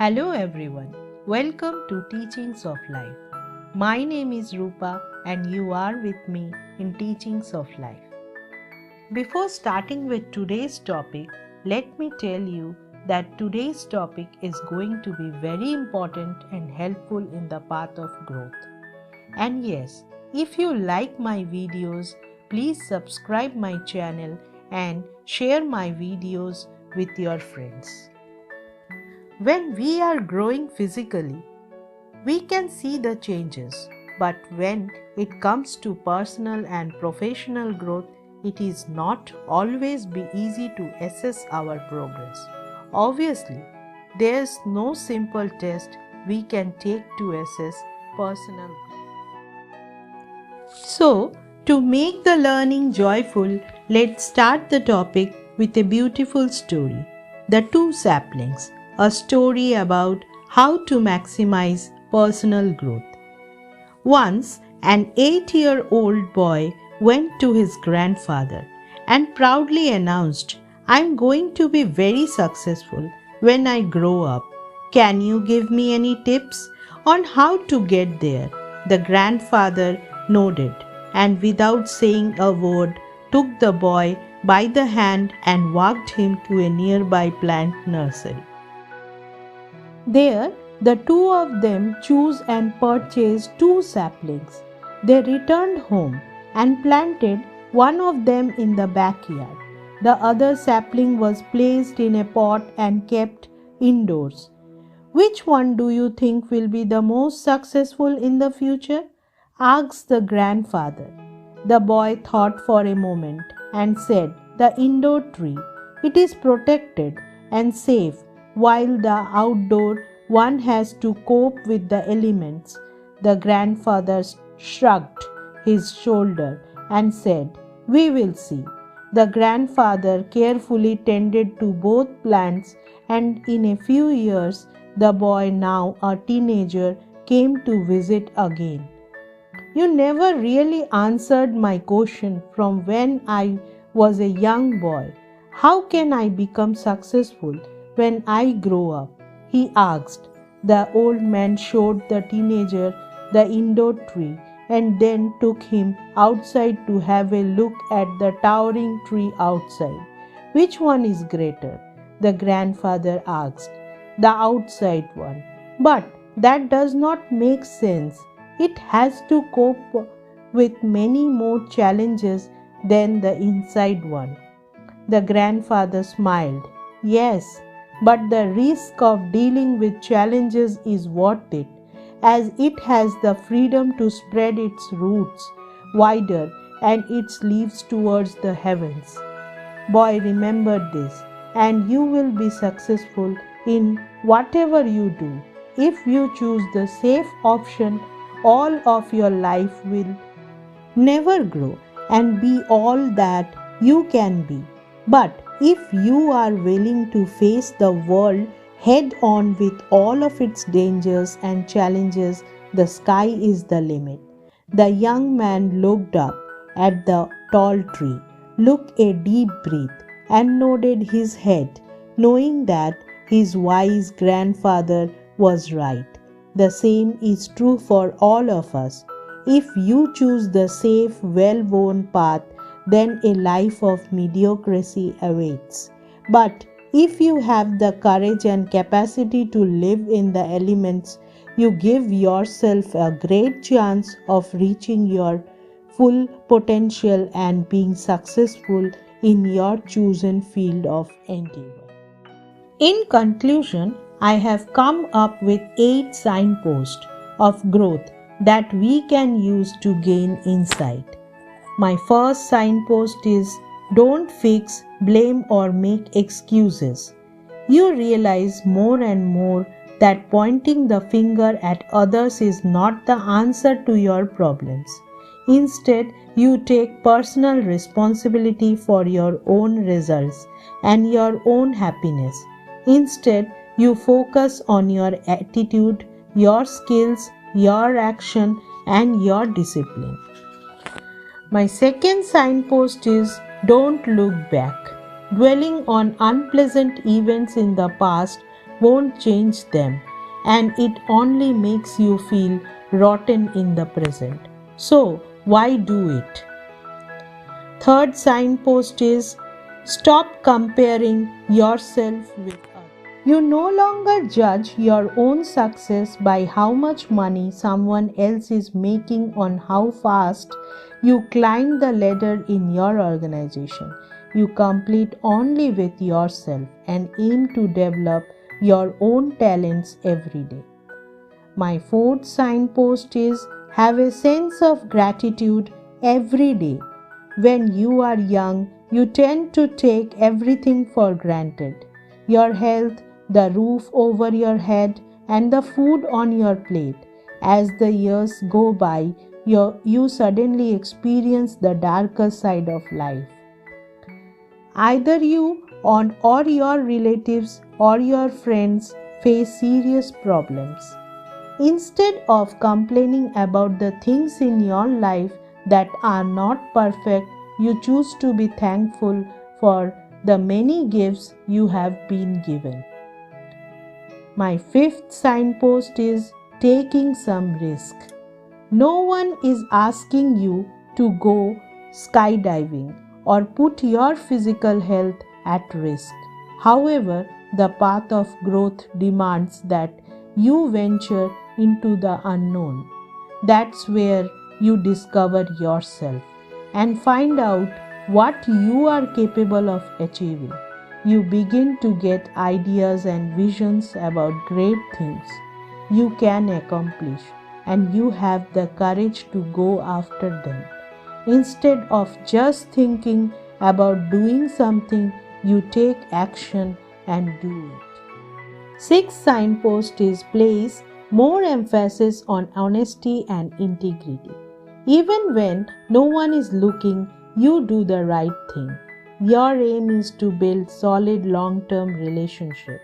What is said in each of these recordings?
Hello everyone, welcome to Teachings of Life. My name is Rupa and you are with me in Teachings of Life. Before starting with today's topic, let me tell you that today's topic is going to be very important and helpful in the path of growth. And yes, if you like my videos, please subscribe my channel and share my videos with your friends. When we are growing physically, we can see the changes, but when it comes to personal and professional growth, it is not always be easy to assess our progress. Obviously, there is no simple test we can take to assess personal growth. So, to make the learning joyful, let's start the topic with a beautiful story. The Two Saplings, a story about how to maximize personal growth. Once, an 8-year-old boy went to his grandfather and proudly announced, "I'm going to be very successful when I grow up. Can you give me any tips on how to get there?" The grandfather nodded and without saying a word took the boy by the hand and walked him to a nearby plant nursery. There, the two of them chose and purchased 2 saplings. They returned home and planted one of them in the backyard. The other sapling was placed in a pot and kept indoors. "Which one do you think will be the most successful in the future?" asked the grandfather. The boy thought for a moment and said, "The indoor tree. It is protected and safe, while the outdoor one has to cope with the elements." The grandfather shrugged his shoulder and said, "We will see." The grandfather carefully tended to both plants, and in a few years, the boy, now a teenager, came to visit again. "You never really answered my question from when I was a young boy. How can I become successful when I grow up?" he asked. The old man showed the teenager the indoor tree and then took him outside to have a look at the towering tree outside. "Which one is greater?" the grandfather asked. "The outside one." "But that does not make sense. It has to cope with many more challenges than the inside one." The grandfather smiled. "Yes, but the risk of dealing with challenges is worth it, as it has the freedom to spread its roots wider and its leaves towards the heavens." Boy, remember this, and you will be successful in whatever you do. If you choose the safe option, all of your life will never grow and be all that you can be. But if you are willing to face the world head on with all of its dangers and challenges, the sky is the limit. The young man looked up at the tall tree, took a deep breath, and nodded his head, knowing that his wise grandfather was right. The same is true for all of us. If you choose the safe, well-worn path, then a life of mediocrity awaits. But if you have the courage and capacity to live in the elements, you give yourself a great chance of reaching your full potential and being successful in your chosen field of endeavor. In conclusion, I have come up with 8 signposts of growth that we can use to gain insight. My first signpost is, don't fix, blame, or make excuses. You realize more and more that pointing the finger at others is not the answer to your problems. Instead, you take personal responsibility for your own results and your own happiness. Instead, you focus on your attitude, your skills, your action, and your discipline. My second signpost is, don't look back. Dwelling on unpleasant events in the past won't change them, and it only makes you feel rotten in the present. So, why do it? Third signpost is stop comparing yourself with others. You no longer judge your own success by how much money someone else is making or how fast you climb the ladder in your organization. You complete only with yourself and aim to develop your own talents every day. My fourth signpost is have a sense of gratitude every day. When you are young, you tend to take everything for granted. Your health, the roof over your head, and the food on your plate. As the years go by, you suddenly experience the darker side of life. Either you or your relatives or your friends face serious problems. Instead of complaining about the things in your life that are not perfect, you choose to be thankful for the many gifts you have been given. My fifth signpost is taking some risk. No one is asking you to go skydiving or put your physical health at risk. However, the path of growth demands that you venture into the unknown. That's where you discover yourself and find out what you are capable of achieving. You begin to get ideas and visions about great things you can accomplish, and you have the courage to go after them. Instead of just thinking about doing something, you take action and do it. Sixth signpost is place more emphasis on honesty and integrity. Even when no one is looking, you do the right thing. Your aim is to build solid long-term relationship,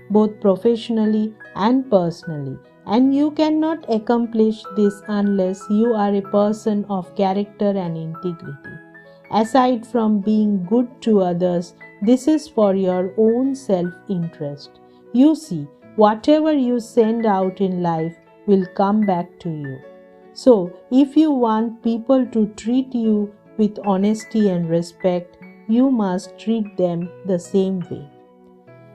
both professionally and personally, and you cannot accomplish this unless you are a person of character and integrity. Aside from being good to others, this is for your own self-interest. You see, whatever you send out in life will come back to you. So, if you want people to treat you with honesty and respect, you must treat them the same way.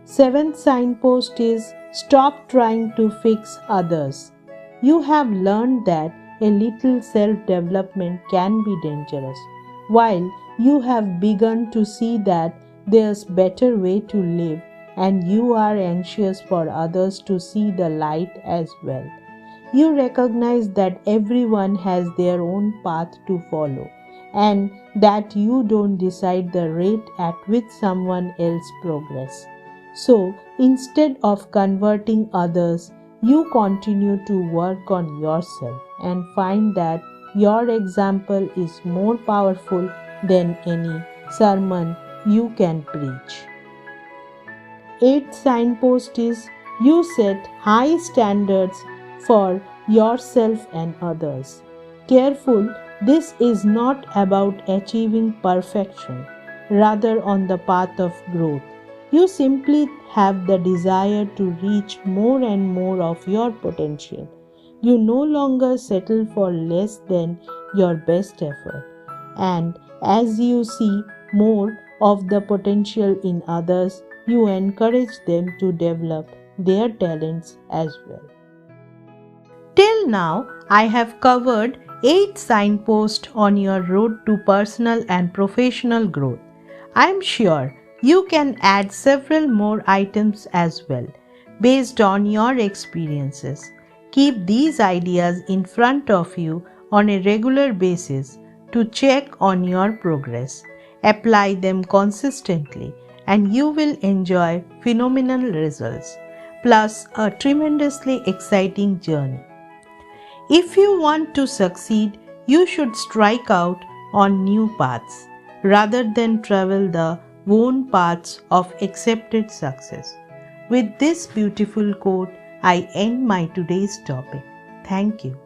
Seventh signpost is stop trying to fix others. You have learned that a little self-development can be dangerous, while you have begun to see that there's better way to live, and you are anxious for others to see the light as well. You recognize that everyone has their own path to follow, and that you don't decide the rate at which someone else progresses. So, instead of converting others, you continue to work on yourself and find that your example is more powerful than any sermon you can preach. Eighth signpost is you set high standards for yourself and others. Careful, this is not about achieving perfection, rather on the path of growth. You simply have the desire to reach more and more of your potential. You no longer settle for less than your best effort. And as you see more of the potential in others, you encourage them to develop their talents as well. Till now, I have covered 8 signposts on your road to personal and professional growth. I am sure you can add several more items as well based on your experiences. Keep these ideas in front of you on a regular basis to check on your progress. Apply them consistently and you will enjoy phenomenal results, plus a tremendously exciting journey. If you want to succeed, you should strike out on new paths rather than travel the worn paths of accepted success. With this beautiful quote, I end my today's topic. Thank you.